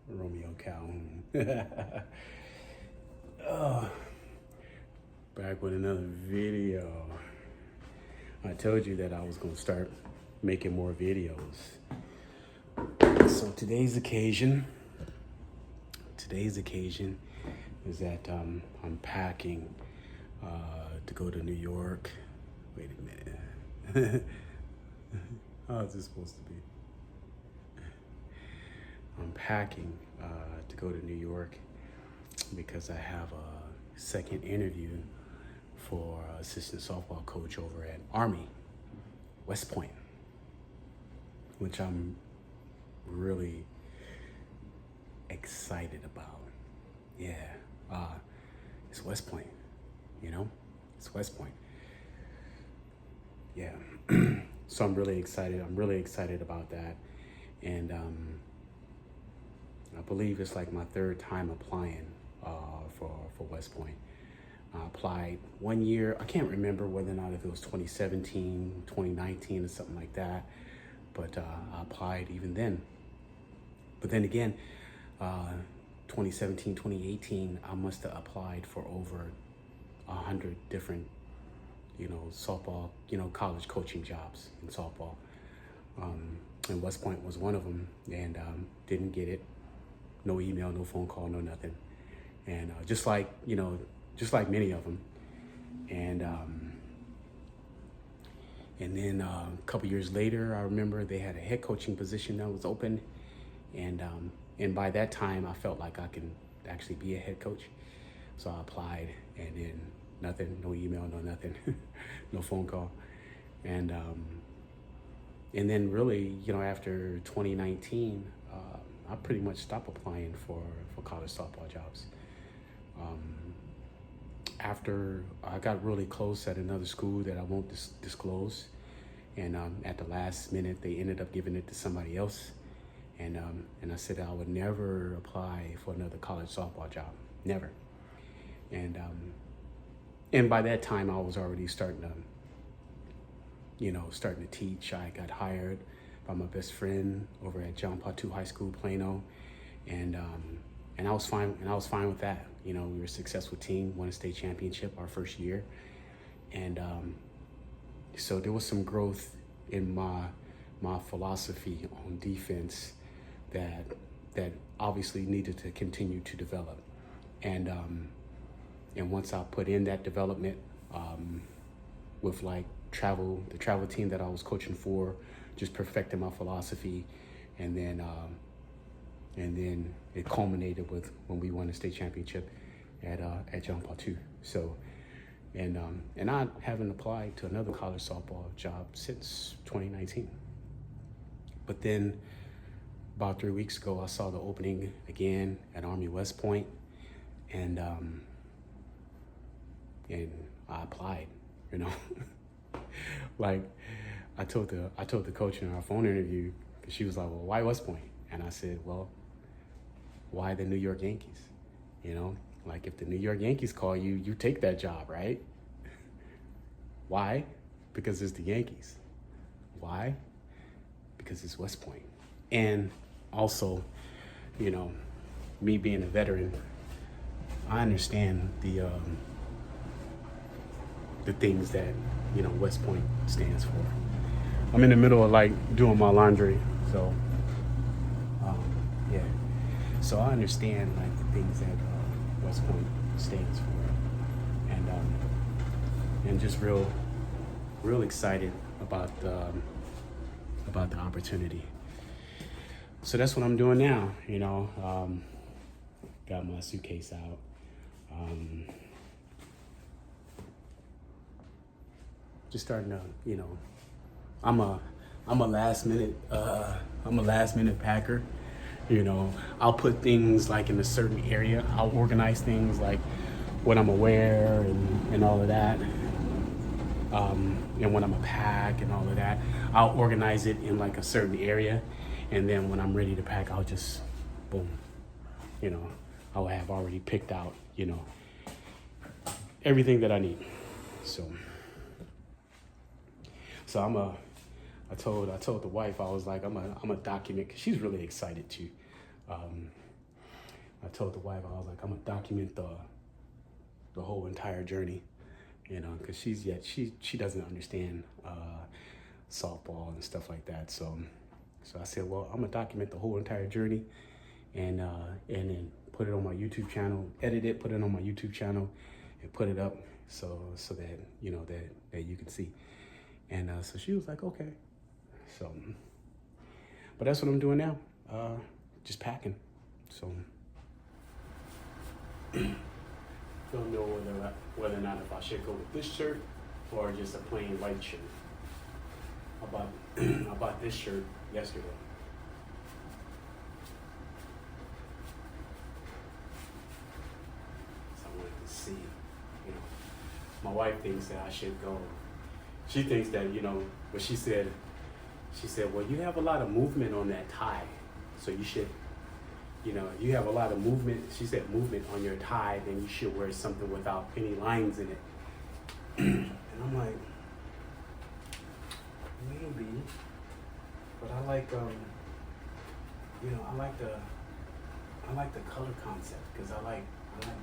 Romeo Calhoun. Oh, back with another video. I told you that I was gonna start making more videos. So today's occasion is that I'm packing to go to New York. Wait a minute. How is this supposed to be? I'm packing to go to New York because I have a second interview for assistant softball coach over at Army, West Point, which I'm really excited about. Yeah, it's West Point, you know? It's West Point. Yeah, so I'm really excited. I'm really excited about that. And I believe it's like my third time applying for West Point. I applied 1 year. I can't remember whether or not if it was 2017, 2019 or something like that. But I applied even then. But then again, 2017, 2018, I must have applied for over 100 different, softball, college coaching jobs in softball. And West Point was one of them, and didn't get it. No email, no phone call, no nothing. And just like many of them. And then a couple years later, I remember they had a head coaching position that was open. And by that time, I felt like I can actually be a head coach. So I applied, and then nothing, no email, no nothing, no phone call. And then really, after 2019, I pretty much stopped applying for college softball jobs. After I got really close at another school that I won't disclose, and at the last minute, they ended up giving it to somebody else. And I said I would never apply for another college softball job, never. And by that time, I was already starting to teach. I got hired by my best friend over at John Patu High School, Plano, and I was fine. And I was fine with that. We were a successful team, won a state championship our first year, and so there was some growth in my philosophy on defense that obviously needed to continue to develop, and once I put in that development with like the travel team that I was coaching for, just perfecting my philosophy, and then it culminated with when we won the state championship at John Patu. So, and I haven't applied to another college softball job since 2019. But then about 3 weeks ago, I saw the opening again at Army West Point, and I applied. Like I told the coach in our phone interview, because she was like, "Well, why West Point?" And I said, "Well, why the New York Yankees? Like if the New York Yankees call you, you take that job, right? Why? Because it's the Yankees. Why? Because it's West Point." And also, me being a veteran, I understand the things that West Point stands for. I'm in the middle of like doing my laundry, so yeah. So I understand like the things that West Point stands for, and just real excited about the opportunity. So that's what I'm doing now. Got my suitcase out. Just starting to, I'm a last minute packer. I'll put things like in a certain area. I'll organize things like what I'm gonna wear and all of that. And when I'm a pack and all of that, I'll organize it in like a certain area. And then when I'm ready to pack, I'll just, boom, I'll have already picked out, everything that I need. So I told the wife, I was like, I'm a document, because she's really excited too. I told the wife, I was like, I'm gonna document the whole entire journey, you know, because she doesn't understand softball and stuff like that. So I said, well, I'm gonna document the whole entire journey, and then put it on my YouTube channel, edit it, put it on my YouTube channel, and put it up so that you know that you can see. And so she was like, okay. So, but that's what I'm doing now, just packing. So. Don't know whether or not if I should go with this shirt or just a plain white shirt. I bought this shirt yesterday. So I wanted to see, you know. My wife thinks that I should go. She thinks that, you know, but she said, well, you have a lot of movement on that tie, so you should, you know, you have a lot of movement. She said movement on your tie, then you should wear something without any lines in it. And I'm like, maybe, but I like, you know, I like the color concept because I like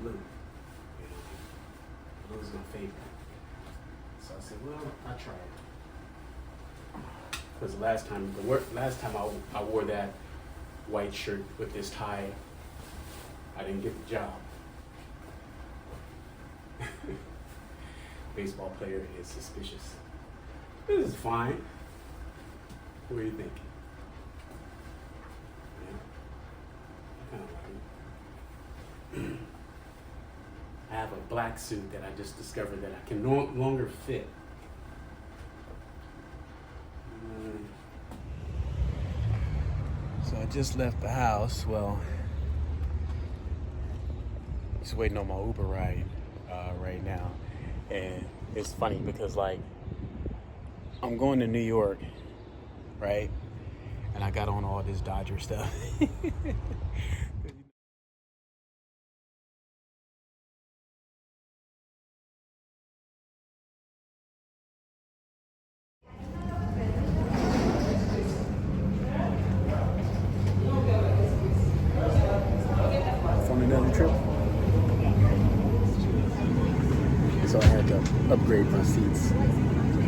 blue. You know, blue is my favorite. So I said, well, I'll try it. Because last time I wore that white shirt with this tie, I didn't get the job. Baseball player is suspicious. This is fine. What do you think? Yeah. I kind of like it. I have a black suit that I just discovered that I can no longer fit. So I just left the house. Well, just waiting on my Uber ride right now. And it's funny because, like, I'm going to New York, right? And I got on all this Dodger stuff. On another trip. So I had to upgrade my seats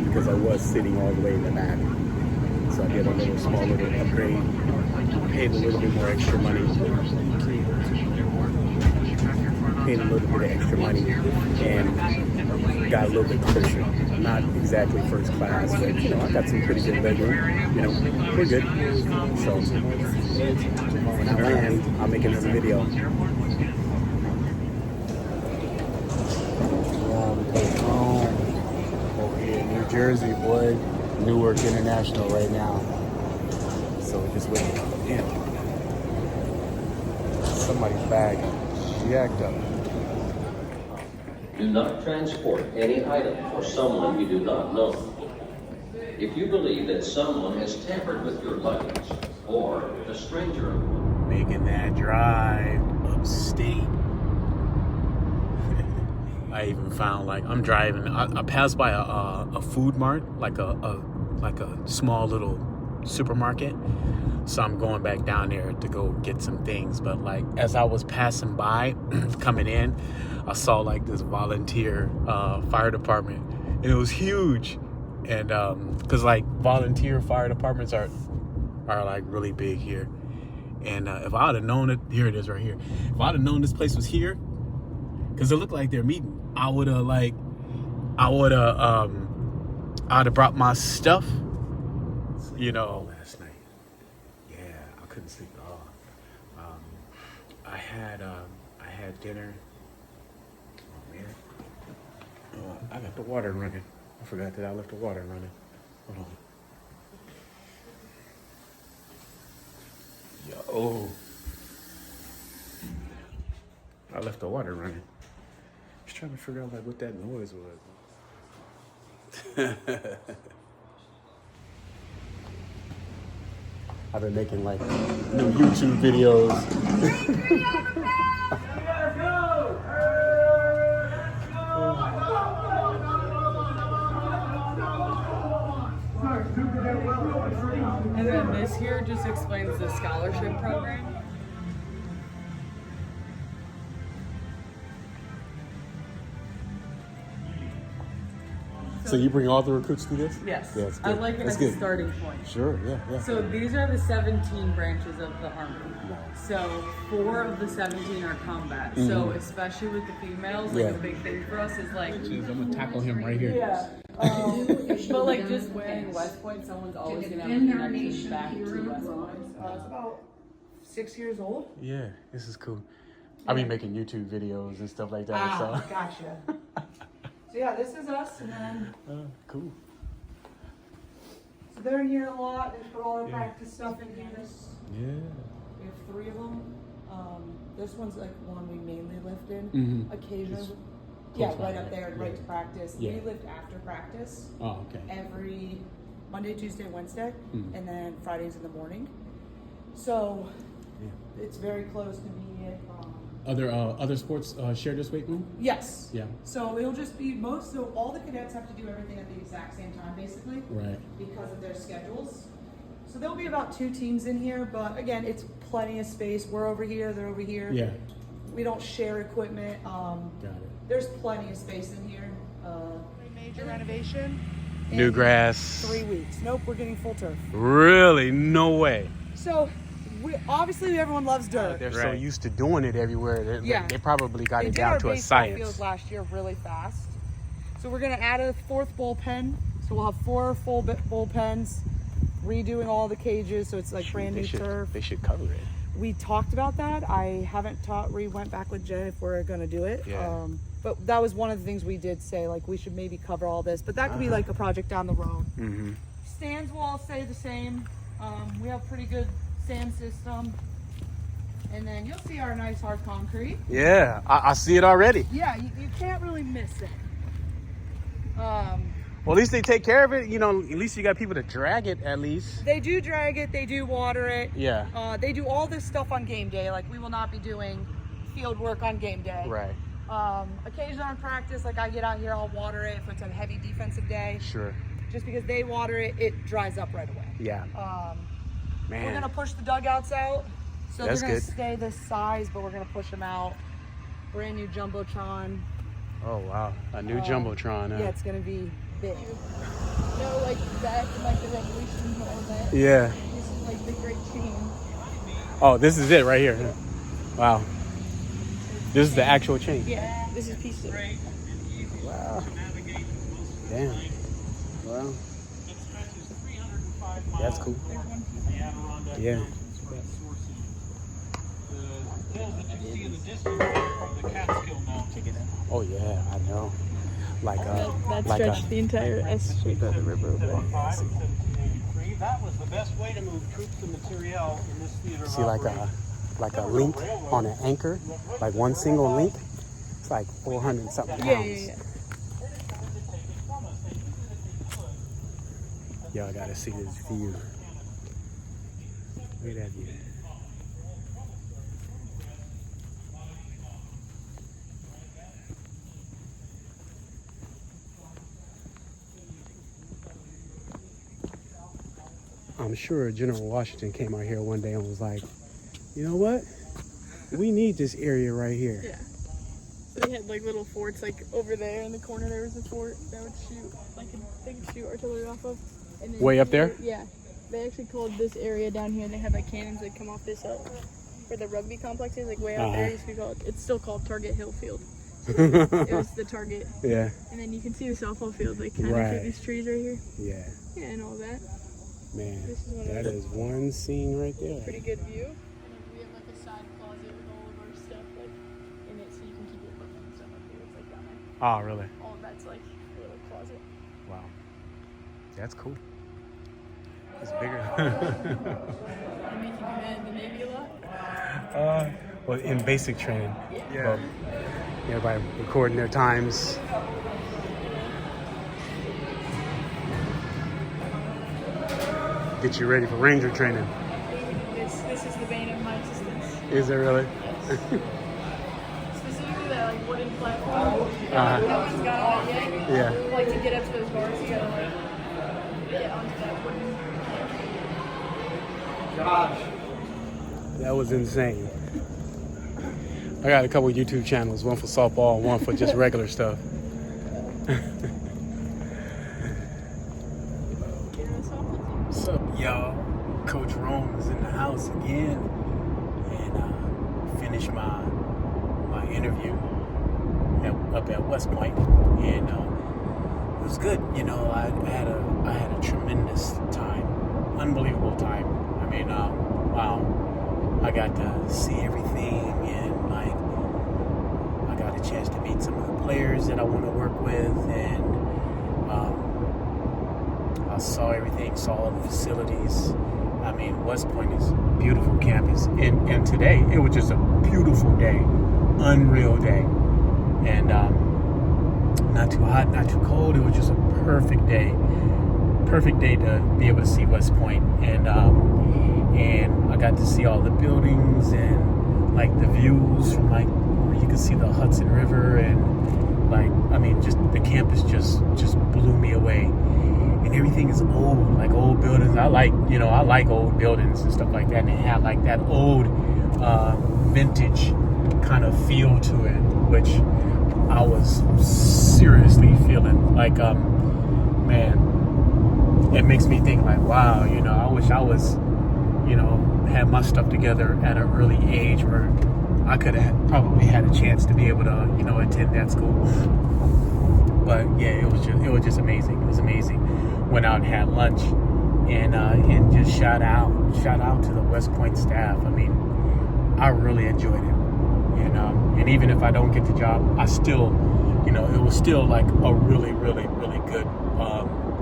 because I was sitting all the way in the back. So I did a small little upgrade, paid a little bit more extra money, and got a little bit closer. Not exactly first class, but you know, I got some pretty good legroom. You know, we're good. So when I land, I'll make another video. Over here in New Jersey, boy. Newark International right now. So we're just waiting. Damn. Somebody's bag jacked up. Do not transport any item for someone you do not know. If you believe that someone has tampered with your luggage or a stranger making that drive upstate. I even found, like, I'm driving. I passed by a food mart, like a small little supermarket. So I'm going back down there to go get some things. But, like, as I was passing by, coming in, I saw, like, this volunteer fire department, and it was huge. And because, like, volunteer fire departments are like really big here. And if I would have known it, here it is right here. If I would have known this place was here, because it looked like they're meeting, I would have brought my stuff, you know. Last night, yeah, I couldn't sleep at all. I had dinner. Oh man, I got the water running. I forgot that I left the water running. Hold on. Yo, I left the water running. Just trying to figure out, like, what that noise was. I've been making, like, new YouTube videos. And then this here just explains the scholarship program. So you bring all the recruits through this? Yes. Yeah, it's I good. like it That's as a good. starting point. Sure, yeah. So these are the 17 branches of the Army. Nice. So 4 of the 17 are combat. So especially with the females, like Yeah. a big thing for us is like, I'm gonna tackle him right here. yeah. But like just wearing West Point, someone's always gonna have a connection back to West Point. It's about 6 years old. Yeah, this is cool. I be making YouTube videos and stuff like that. So. Gotcha. So yeah, this is us, and then Cool. so they're in here a lot. They put all their practice stuff in here. Yeah. We have 3 of them. This one's like one we mainly lift in. Mhm. Occasionally, It's yeah, close by, right up right? there, right to practice. Yeah. We lift after practice Oh, okay. every Monday, Tuesday, Wednesday, Mhm. and then Fridays in the morning. So Yeah. it's very close, convenient. Other sports share this weight room? Yes. Yeah. So it'll just be so all the cadets have to do everything at the exact same time, basically. Right. Because of their schedules. So there'll be about 2 teams in here, but again, it's plenty of space. We're over here, they're over here. Yeah. We don't share equipment. Got it. There's plenty of space in here. Major renovation. New in grass. 3 weeks. Nope, we're getting full turf. Really? No way. So obviously everyone loves dirt. They're so used to doing it everywhere. Yeah. They probably got They it did down our to a baseball science. field last year really fast. So we're gonna add a 4th bullpen. So we'll have 4 full bullpens, redoing all the cages, so it's like brand new turf. They should cover it. We talked about that. I haven't we went back with Jen if we're gonna do it. Yeah. But that was one of the things we did say, like we should maybe cover all this, but that could be like a project down the road. Mm-hmm. Stands will all stay the same. We have pretty good stand system. And then you'll see our nice hard concrete. Yeah, I see it already. Yeah, you can't really miss it. Well, at least they take care of it. You know, at least you got people to drag it. At least. They do drag it. They do water it. Yeah. They do all this stuff on game day. Like we will not be doing field work on game day. Right. Occasionally on practice, like I get out here, I'll water it if it's a heavy defensive day. Sure. Just because they water it, it dries up right away. Yeah. Man. We're gonna push the dugouts out. So That's they're gonna good. stay this size, but we're gonna push them out. Brand new Jumbotron. Oh wow, a new jumbotron. Huh? Yeah, it's gonna be big. No, like back in like the Revolution and all that. Yeah. This is like the Great Chain. Oh, this is it right here. Wow. This is the actual chain. Yeah, this is piece of it. Wow. Damn. Wow. That's cool. Yeah. Oh yeah, I know. Like That like stretched the entire S shape of the river over there. That was the best way to move troops and materiel in this theater. see like a link on an anchor, like one single link. It's like 400 something pounds. Yeah. Y'all gotta see this view. Look at that view. I'm sure General Washington came out here one day and was like, you know what? We need this area right here. Yeah. So they had like little forts like over there in the corner. There was a fort that would shoot they could shoot artillery off of. And then Way up there? Yeah. They actually called this area down here. They had like cannons that come off this where the rugby complex is, like way out there. It's still called Target Hill Field. It was the target. Yeah. And then you can see the softball field, like kind of Right. through these trees right here. Yeah. Yeah, and all that. Man, This is one of that those. is one scene right there. Pretty good view. And we have like a side closet with all of our stuff like in it, so you can keep your equipment and stuff up here. It's like down there. Oh, really? All of that's like a little closet. Wow. That's cool. It's bigger. I make you do the Navy a lot. Well, in basic training. Yeah. Everybody recording their times. Get you ready for Ranger training. This is the bane of my existence. Is it really? Specifically that like wooden platform. Uh-huh. No one's got on it yet. Yeah. Like to get up to those bars, you gotta like get onto that wooden. That was insane. I got a couple YouTube channels, one for softball, one for just regular stuff. y'all? Coach Rome is in the house again, and finished my interview up at West Point, and it was good. You know, I had a tremendous time, unbelievable time. I mean, wow, I got to see everything, and like I got a chance to meet some of the players that I want to work with, and I saw everything, saw all the facilities. I mean, West Point is a beautiful campus. And today, it was just a beautiful day, unreal day. And not too hot, not too cold. It was just a perfect day to be able to see West Point. And I got to see all the buildings and like the views from like where you could see the Hudson River, and like, I mean, just the campus just blew me away. And everything is old, like old buildings. I like old buildings and stuff like that. And it had like that old vintage kind of feel to it, which I was seriously feeling. Like, man, it makes me think like, wow, you know, I wish I was, you know, had my stuff together at an early age where I could have probably had a chance to be able to, you know, attend that school. But yeah, it was just amazing. It was amazing. Went out and had lunch, and just shout out to the West Point staff. I mean, I really enjoyed it, and even if I don't get the job, I still, you know, it was still like a really, really, really good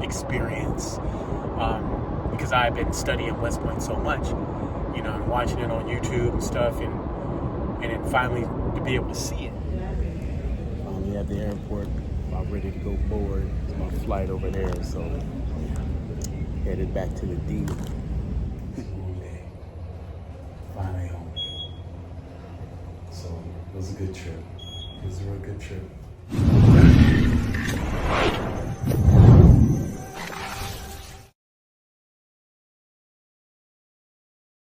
experience, because I had been studying West Point so much, you know, and watching it on YouTube and stuff, and then finally to be able to see it. Finally at the airport, about ready to go board. It's my flight over there, so headed back to the D. Finally home. So it was a good trip. It was a real good trip.